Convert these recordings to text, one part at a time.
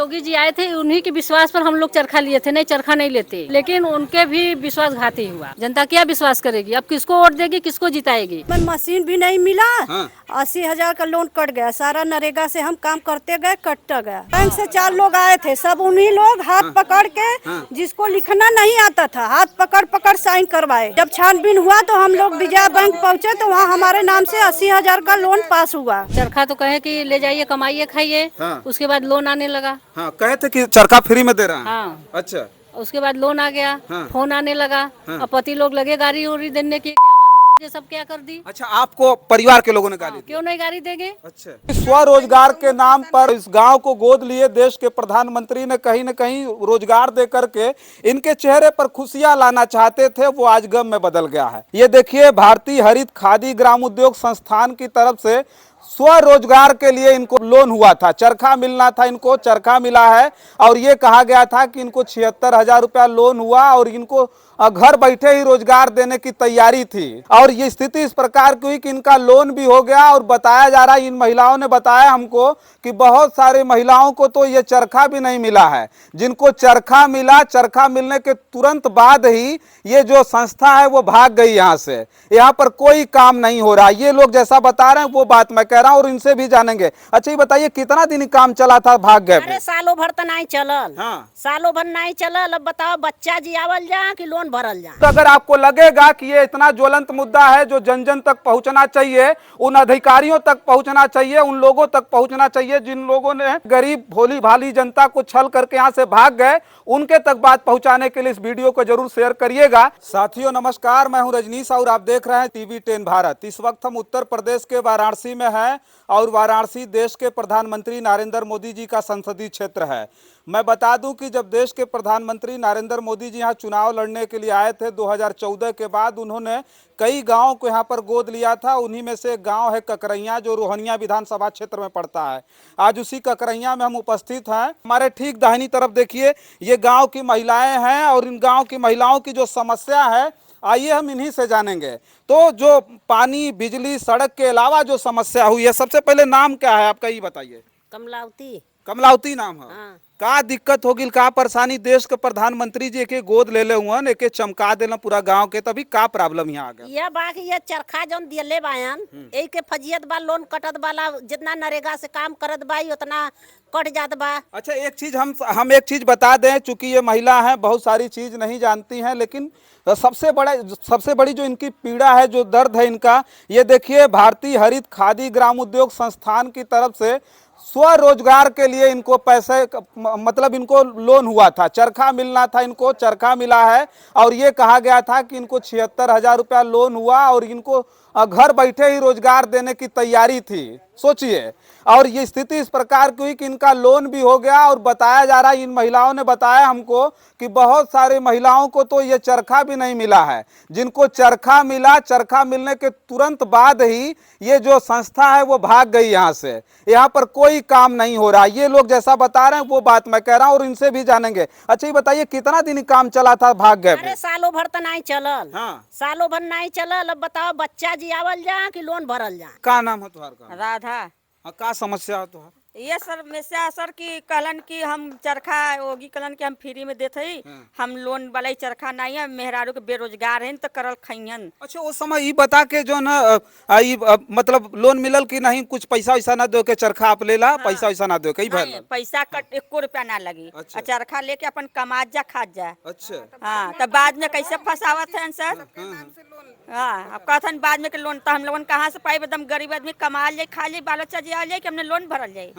योगी जी आए थे, उन्हीं के विश्वास पर हम लोग चरखा लिए थे, नहीं चरखा नहीं लेते, लेकिन उनके भी विश्वासघाती हुआ। जनता क्या विश्वास करेगी? अब किसको वोट देगी, किसको जिताएगी? मशीन भी नहीं मिला। हाँ। 80,000 का लोन कट गया, सारा नरेगा से हम काम करते गए, कटता गया। बैंक से 4 लोग आए थे, सब उन्हीं लोग हाथ पकड़ के, जिसको लिखना नहीं आता था हाथ पकड़ पकड़ साइन करवाए। जब छानबीन हुआ तो हम लोग विजया बैंक पहुँचे तो वहाँ हमारे नाम से 80,000 का लोन पास हुआ। चरखा तो कहे कि ले जाइए, कमाइए, खाइए। हाँ। उसके बाद लोन आने लगा। हाँ, कहे थे कि चरखा फ्री में दे रहा है। हाँ। अच्छा। उसके बाद लोन आ गया। हाँ। फोन आने लगा। हाँ। और पति लोग लगे गाड़ी उड़ी देने की, क्या माधुर ये सब क्या कर दी? अच्छा, आपको परिवार के लोगों ने गाली दी? क्यों नहीं गाड़ी देंगे? अच्छा। स्वरोजगार के नाम पर इस गांव को गोद लिए देश के प्रधानमंत्री ने कहीं न कहीं रोजगार दे करके इनके चेहरे पर खुशियां लाना चाहते थे, वो आज गम में बदल गया है। ये देखिए, भारतीय हरित खादी ग्राम उद्योग संस्थान की तरफ से स्वरोजगार के लिए इनको लोन हुआ था, चरखा मिलना था, इनको चरखा मिला है। और ये कहा गया था कि इनको 76,000 रुपया लोन हुआ और इनको घर बैठे ही रोजगार देने की तैयारी थी। और ये स्थिति इस प्रकार की हुई कि इनका लोन भी हो गया। और बताया जा रहा है, इन महिलाओं ने बताया हमको कि बहुत सारे महिलाओं को तो ये चरखा भी नहीं मिला है। जिनको चरखा मिला, चरखा मिलने के तुरंत बाद ही ये जो संस्था है वो भाग गई यहाँ से। यहाँ पर कोई काम नहीं हो रहा। ये लोग जैसा बता रहे हैं वो बात मैं कह रहा हूँ और इनसे भी जानेंगे। अच्छा, ये बताइए कितना दिन काम चला था, भाग गए? अरे सालों भर तो नहीं चलल। हाँ। सालों भर नहीं चलल। अब बताओ, बच्चा जियावल जा कि लोन भरल जा? तो अगर आपको लगेगा कि ये इतना ज्वलंत मुद्दा है जो जन जन तक पहुंचना चाहिए, उन अधिकारियों तक पहुंचना चाहिए, उन लोगों तक पहुंचना चाहिए जिन लोगों ने गरीब भोली भाली जनता को छल करके यहाँ से भाग गए, उनके तक बात पहुंचाने के लिए इस वीडियो को जरूर शेयर करिएगा। साथियों नमस्कार, मैं हूं रजनीश और आप देख रहे हैं टीवी 10 भारत। इस वक्त हम उत्तर प्रदेश के वाराणसी में हैं और वाराणसी देश के प्रधानमंत्री नरेंद्र मोदी जी का संसदीय क्षेत्र है। मैं बता दूं कि जब देश के प्रधानमंत्री नरेंद्र मोदी जी यहाँ चुनाव लड़ने के लिए आए थे 2014 के बाद, उन्होंने कई गांवों को यहाँ पर गोद लिया था। उन्हीं में से एक गांव है ककरैया, जो रोहनिया विधानसभा क्षेत्र में पड़ता है। आज उसी ककरैया में हम उपस्थित हैं। हमारे ठीक दाहिनी तरफ देखिए, ये गांव की महिलाएं हैं और इन गांव की महिलाओं की जो समस्या है, आइए हम इन्हीं से जानेंगे। तो जो पानी, बिजली, सड़क के अलावा जो समस्या हुई है, सबसे पहले नाम क्या है आपका, ये बताइए। कमलावती। कमलावती नाम है। हाँ। का दिक्कत होगी, का परेशानी? देश के प्रधानमंत्री जी के गोद ले ले हुआ, एक चमका देना पूरा गांव के, तभी का प्रॉब्लम यहाँ आ गया? यह बाकी ये चरखा जौन दिले बायन, एक के फजियत बा, लोन कटत वाला, जितना नरेगा से काम करत बा उतना कट जात बा। अच्छा, एक चीज हम एक चीज बता दें, चूंकि ये महिला हैं, बहुत सारी चीज नहीं जानती हैं, लेकिन सबसे बड़ी जो इनकी पीड़ा है, जो दर्द है इनका, ये देखिए, भारतीय हरित खादी ग्राम उद्योग संस्थान की तरफ से स्वरोजगार के लिए इनको पैसे, मतलब इनको लोन हुआ था, चरखा मिलना था, इनको चरखा मिला है। और ये कहा गया था कि इनको 76,000 रुपया लोन हुआ और इनको घर बैठे ही रोजगार देने की तैयारी थी। सोचिए, और ये स्थिति इस प्रकार की हुई कि इनका लोन भी हो गया। और बताया जा रहा है, इन महिलाओं ने बताया हमको कि बहुत सारी महिलाओं को तो ये चरखा भी नहीं मिला है। जिनको चरखा मिला, चरखा मिलने के तुरंत बाद ही ये जो संस्था है वो भाग गई यहाँ से। यहाँ पर कोई काम नहीं हो रहा। ये लोग जैसा बता रहे हैं वो बात मैं कह रहा हूँ और इनसे भी जानेंगे। अच्छा, ये बताइए कितना दिन काम चला था, भाग गए? अरे सालों भर तो नहीं चलल। हाँ। सालों भर नहीं चलल। अब बताओ, बच्चा जियावल जा कि लोन भरल जा? का नाम है तुम्हारा? राधा। हाँ, का समस्या है तुम्हारा? ये सर में से सर की कहलन कि हम चरखा होगी, कहलन कि हम फ्री में देते ही, हम लोन वाला ही चरखा नहीं है, मेहरारू के बेरोजगार हैं तो करल खइयन। अच्छा, वो समय ये बता के जो ना मतलब लोन मिलल कि नहीं, कुछ पैसा वैसा ना दो के चरखा आप ले ला? हाँ। पैसा वैसा ना दो, कई भर पैसा कट 1 रुपया ना लगी। अच्छा। चरखा लेके अपन कमा जा, खा जा। अच्छा। हाँ, तो बाद में कैसे फंसावत है सर? हाँ, अब कहथन बाद में के लोन, तो हम लोगन कहाँ से पाई? एकदम गरीब आदमी कमा ले, खा ले, बाल बच्चा जिया ले कि हमने लोन भरल जाये।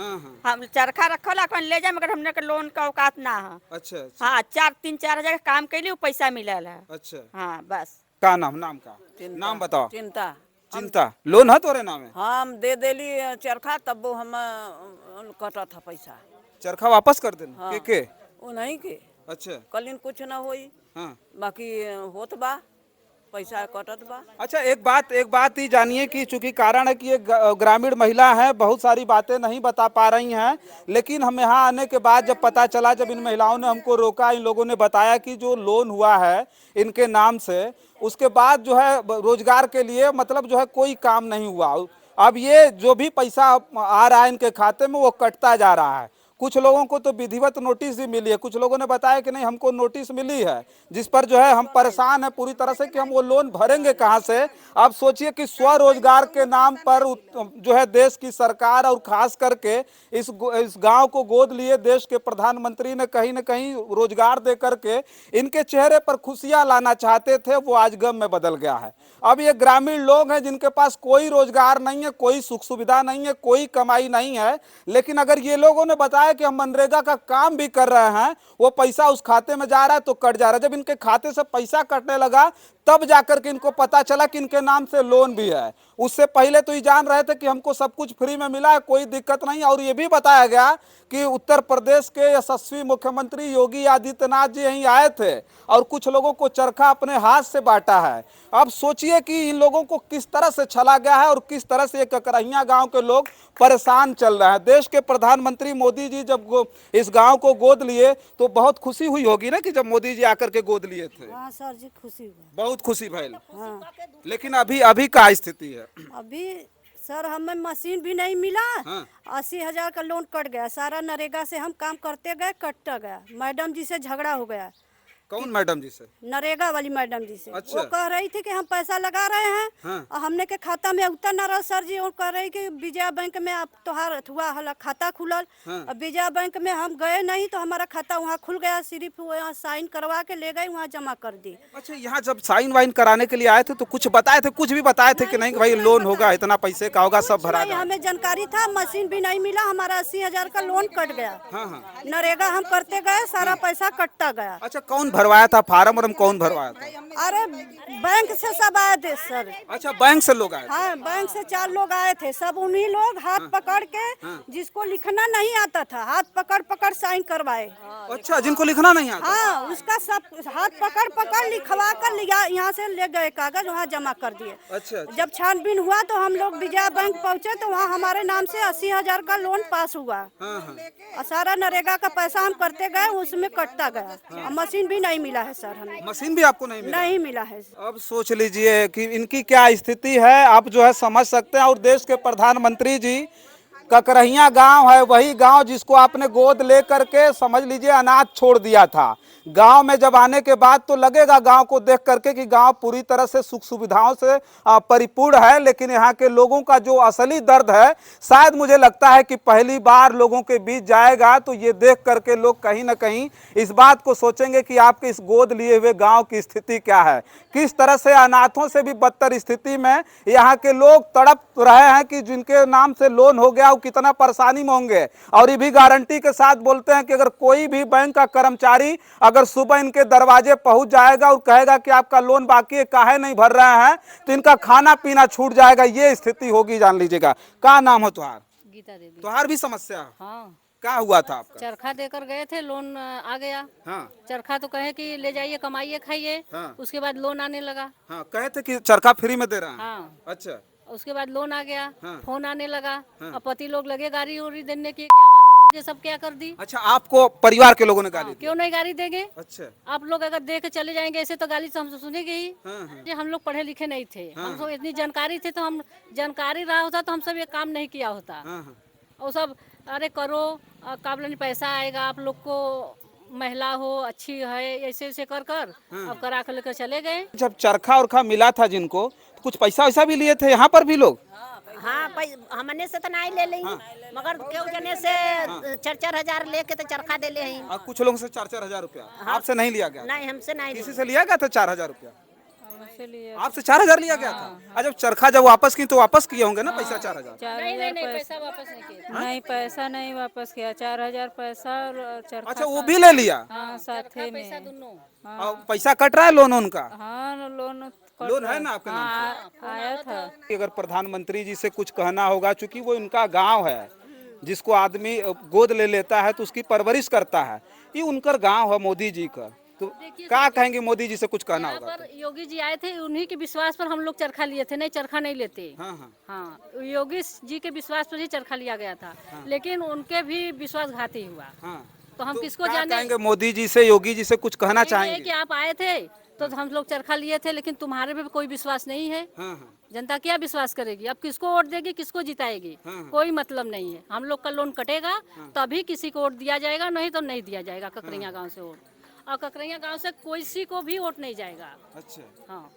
हम चरखा रखल अपन ले जाए, मगर हमने के लोन का औकात ना है। अच्छा। हाँ, 3-4 हजार काम कैली, पैसा मिलल है। अच्छा। हाँ, बस। का नाम का नाम बताओ। चिंता लोन है तोरे नाम है? हम दे देली चरखा, तब वो हम कटा था पैसा। चरखा वापस कर देना। हाँ। के वो नहीं के अच्छा। कलिन कुछ ना होई। हाँ। बाकी होत बा, पैसा कटत बा। अच्छा, एक बात ही जानिए कि चूंकि कारण है कि ये ग्रामीण महिला है, बहुत सारी बातें नहीं बता पा रही हैं, लेकिन हम यहाँ आने के बाद जब पता चला, जब इन महिलाओं ने हमको रोका, इन लोगों ने बताया कि जो लोन हुआ है इनके नाम से, उसके बाद जो है रोजगार के लिए मतलब जो है कोई काम नहीं हुआ। अब ये जो भी पैसा आ रहा है इनके खाते में वो कटता जा रहा है। कुछ लोगों को तो विधिवत नोटिस भी मिली है, कुछ लोगों ने बताया कि नहीं हमको नोटिस मिली है, जिस पर जो है हम परेशान हैं पूरी तरह से कि हम वो लोन भरेंगे कहाँ से। अब सोचिए कि स्वरोजगार के नाम पर जो है देश की सरकार और खास करके इस गांव को गोद लिए देश के प्रधानमंत्री ने कहीं न कहीं रोजगार दे करके इनके चेहरे पर खुशियां लाना चाहते थे, वो आज गम में बदल गया है। अब ये ग्रामीण लोग हैं जिनके पास कोई रोजगार नहीं है, कोई सुख सुविधा नहीं है, कोई कमाई नहीं है, लेकिन अगर ये लोगों ने बताया कि हम मनरेगा का काम भी कर रहे हैं, वो पैसा उस खाते में जा रहा है तो कट जा रहा है। जब इनके खाते से पैसा कटने लगा तब जाकर के इनको पता चला कि इनके नाम से लोन भी है। उससे पहले तो ये जान रहे थे कि हमको सब कुछ फ्री में मिला है, कोई दिक्कत नहीं। और ये भी बताया गया कि उत्तर प्रदेश के यशस्वी मुख्यमंत्री योगी आदित्यनाथ जी यहीं आए थे और कुछ लोगों को चरखा अपने हाथ से बांटा है। अब सोचिए कि इन लोगों को किस तरह से छला गया है और किस तरह से ककरहिया गांव के लोग परेशान चल रहे हैं। देश के प्रधानमंत्री मोदी जी जब इस गांव को गोद लिए तो बहुत खुशी हुई होगी ना, कि जब मोदी जी आकर के गोद लिए थे। हाँ सर जी, खुशी हुआ। बहुत खुशी भइल। हाँ। लेकिन अभी क्या स्थिति है? अभी सर हमें मशीन भी नहीं मिला। हाँ। 80,000 का लोन कट गया। सारा नरेगा से हम काम करते गए, कटता गया। मैडम जी से झगड़ा हो गया। कौन मैडम जी से? नरेगा वाली मैडम जी से। अच्छा। वो कह रही थी कि हम पैसा लगा रहे हैं। हाँ। और हमने के खाता में उतर न रहा सर जी। वो कह रही कि विजया बैंक में आप तोहार हुआ हला खाता खुलल। हाँ। और विजया बैंक में हम गए नहीं तो हमारा खाता वहाँ खुल गया। सिर्फ वहाँ साइन करवा के ले गए, वहाँ जमा कर दी। अच्छा, यहाँ जब साइन वाइन कराने के लिए आए थे तो कुछ बताए थे, कुछ भी बताए थे कि नहीं कि भाई लोन होगा, इतना पैसे का होगा, सब भरा नहीं, जाएगा? हमें जानकारी था। मशीन भी नहीं मिला। हमारा 80,000 का लोन कट गया। हाँ हाँ। नरेगा हम करते गए, सारा पैसा कटता गया। अच्छा, कौन भरवाया था फार्म? और कौन भरवाया था? अरे बैंक से सब आए थे सर। अच्छा, बैंक से लोग आए थे? हाँ, बैंक से 4 लोग आए थे। सब उन्हीं लोग हाथ पकड़ के, जिसको लिखना नहीं आता था, हाथ पकड़ पकड़ साइन करवाए। अच्छा, जिनको लिखना नहीं आता? हाँ, उसका सब हाथ पकड़ पकड़ लिखवा कर लिया, यहाँ से ले गए कागज, वहाँ जमा कर दिए। अच्छा। जब छानबीन हुआ तो हम लोग विजया बैंक पहुँचे तो वहाँ हमारे नाम से 80,000 का लोन पास हुआ। हाँ हाँ। और सारा नरेगा का पैसा हम करते गए, उसमें कटता गया। और मशीन भी नहीं मिला है सर हमें। मशीन भी आपको नहीं मिला? नहीं मिला है। अब सोच लीजिए कि इनकी क्या स्थिति है, आप जो है समझ सकते हैं। और देश के प्रधानमंत्री जी, ककरहिया गांव है वही गांव जिसको आपने गोद ले करके समझ लीजिए अनाथ छोड़ दिया था। गांव में जब आने के बाद तो लगेगा गांव को देख करके कि गांव पूरी तरह से सुख सुविधाओं से परिपूर्ण है, लेकिन यहाँ के लोगों का जो असली दर्द है, शायद मुझे लगता है कि पहली बार लोगों के बीच जाएगा तो ये देख करके लोग कहीं ना कहीं इस बात को सोचेंगे कि आपके इस गोद लिए हुए गांव की स्थिति क्या है, किस तरह से अनाथों से भी बदतर स्थिति में यहाँ के लोग तड़प रहे हैं कि जिनके नाम से लोन हो गया वो कितना परेशानी में होंगे। और ये भी गारंटी के साथ बोलते हैं कि अगर कोई भी बैंक का कर्मचारी अगर सुबह इनके दरवाजे पहुंच जाएगा और कहेगा कि आपका लोन बाकी है, काहे नहीं भर रहे हैं, तो इनका खाना पीना छूट जाएगा। ये स्थिति होगी, जान लीजिएगा। क्या नाम हो तुम्हार? गीता देवी। तुम्हार भी समस्या? हाँ, क्या हुआ था आपका? चरखा देकर गए थे, लोन आ गया। हाँ चरखा तो कहे कि ले जाइए, कमाइए, खाइए। हाँ। उसके बाद लोन आने लगा। हाँ, कहे थे कि चरखा फ्री में दे रहे हैं। हाँ। अच्छा। उसके बाद लोन आ गया। हाँ। फोन आने लगा। हाँ। और पति लोग लगे गाड़ी उड़ी देने की, क्या माधुर ये सब क्या कर दी। अच्छा, आपको परिवार के लोगों ने गाली दी? क्यों नहीं गाड़ी देंगे? अच्छा। आप लोग अगर दे के चले जाएंगे ऐसे तो गाली तो हम सुनेंगे ही। हाँ, हाँ। ये हम लोग पढ़े लिखे नहीं थे। हाँ। हम सब इतनी जानकारी थे तो हम जानकारी रहा होता तो हम सब ये काम नहीं किया होता। हाँ, हाँ। और सब अरे करो, काबलन पैसा आएगा, आप लोग को महिला हो अच्छी है, ऐसे ऐसे कर कर अब करा कर लेकर चले गए। जब चरखा उरखा मिला था जिनको, तो कुछ पैसा वैसा भी लिए थे यहाँ पर भी लोग? हाँ, हमने से तो नहीं ले ली। मगर केहू जने से 4-4 हजार लेके तो चरखा दे ले ही। और कुछ लोगों से 4-4 हजार रुपया आपसे नहीं लिया गया? नहीं, हमसे नहीं किसी ली। से लिया गया था 4 हजार रुपया? आपसे 4 हजार लिया गया था? जब चरखा जब वापस की तो वापस किए होंगे ना पैसा 4 हजार? नहीं, पैसा वापस नहीं किया। नहीं, पैसा नहीं वापस किया। 4,000 पैसा और चरखा। अच्छा, वो भी ले लिया? हाँ, साथे पैसा में। दोनों। और पैसा कट रहा है लोन उनका? हाँ, लोन है ना आपके नाम हाँ, आया था। से? अगर प्रधानमंत्री जी से कुछ कहना होगा, चूंकि वो इनका गांव है, जिसको आदमी गोद ले लेता है तो उसकी परवरिश करता है, ये उनका गांव है मोदी जी का, तो क्या कहेंगे मोदी जी से कुछ कहना यहाँ होगा? पर योगी जी आए थे, उन्हीं के विश्वास पर हम लोग चरखा लिए थे, नहीं चरखा नहीं लेते। हाँ हाँ। हाँ, योगी जी के विश्वास पर ही चरखा लिया गया था। लेकिन उनके भी विश्वासघाती हुआ। हाँ। तो हम किसको क्या जाने? कहेंगे मोदी जी से, योगी जी से कुछ कहना ये चाहेंगे? कि आप आए थे तो हम लोग चरखा लिए थे, लेकिन तुम्हारे पे कोई विश्वास नहीं है। हाँ हाँ। जनता क्या विश्वास करेगी? अब किसको वोट देगी, किसको जिताएगी? कोई मतलब नहीं है। हम लोग का लोन कटेगा तभी किसी को वोट दिया जाएगा, नहीं तो नहीं दिया जाएगा ककरैया गांव से वोट। और ककरैया गांव से किसी को भी वोट नहीं जाएगा। अच्छा, हाँ,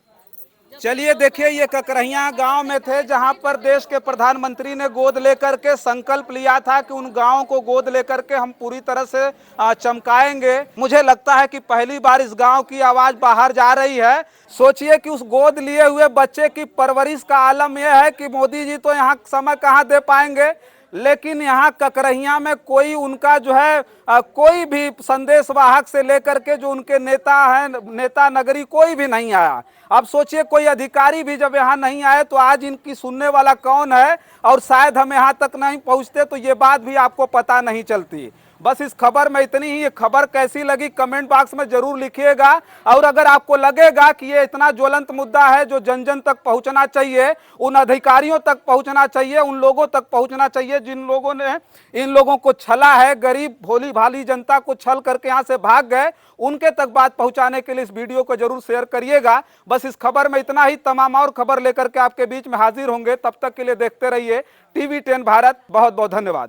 चलिए देखिए, ये ककरैया गांव में थे जहां पर देश के प्रधानमंत्री ने गोद लेकर के संकल्प लिया था कि उन गांवों को गोद लेकर के हम पूरी तरह से चमकाएंगे। मुझे लगता है कि पहली बार इस गांव की आवाज बाहर जा रही है। सोचिए कि उस गोद लिए हुए बच्चे की परवरिश का आलम यह है कि मोदी जी तो यहाँ समय कहाँ दे पाएंगे, लेकिन यहाँ ककरैया में कोई उनका जो है कोई भी संदेश वाहक से लेकर के जो उनके नेता हैं, नेता नगरी, कोई भी नहीं आया। अब सोचिए कोई अधिकारी भी जब यहाँ नहीं आए तो आज इनकी सुनने वाला कौन है, और शायद हम यहाँ तक नहीं पहुँचते तो ये बात भी आपको पता नहीं चलती। बस इस खबर में इतनी ही। ये खबर कैसी लगी कमेंट बॉक्स में जरूर लिखिएगा, और अगर आपको लगेगा कि ये इतना ज्वलंत मुद्दा है जो जन जन तक पहुंचना चाहिए, उन अधिकारियों तक पहुंचना चाहिए, उन लोगों तक पहुंचना चाहिए जिन लोगों ने इन लोगों को छला है, गरीब भोली भाली जनता को छल करके यहाँ से भाग गए, उनके तक बात पहुंचाने के लिए इस वीडियो को जरूर शेयर करिएगा। बस इस खबर में इतना ही। तमाम और खबर लेकर के आपके बीच में हाजिर होंगे। तब तक के लिए देखते रहिए TV10 भारत। बहुत बहुत धन्यवाद।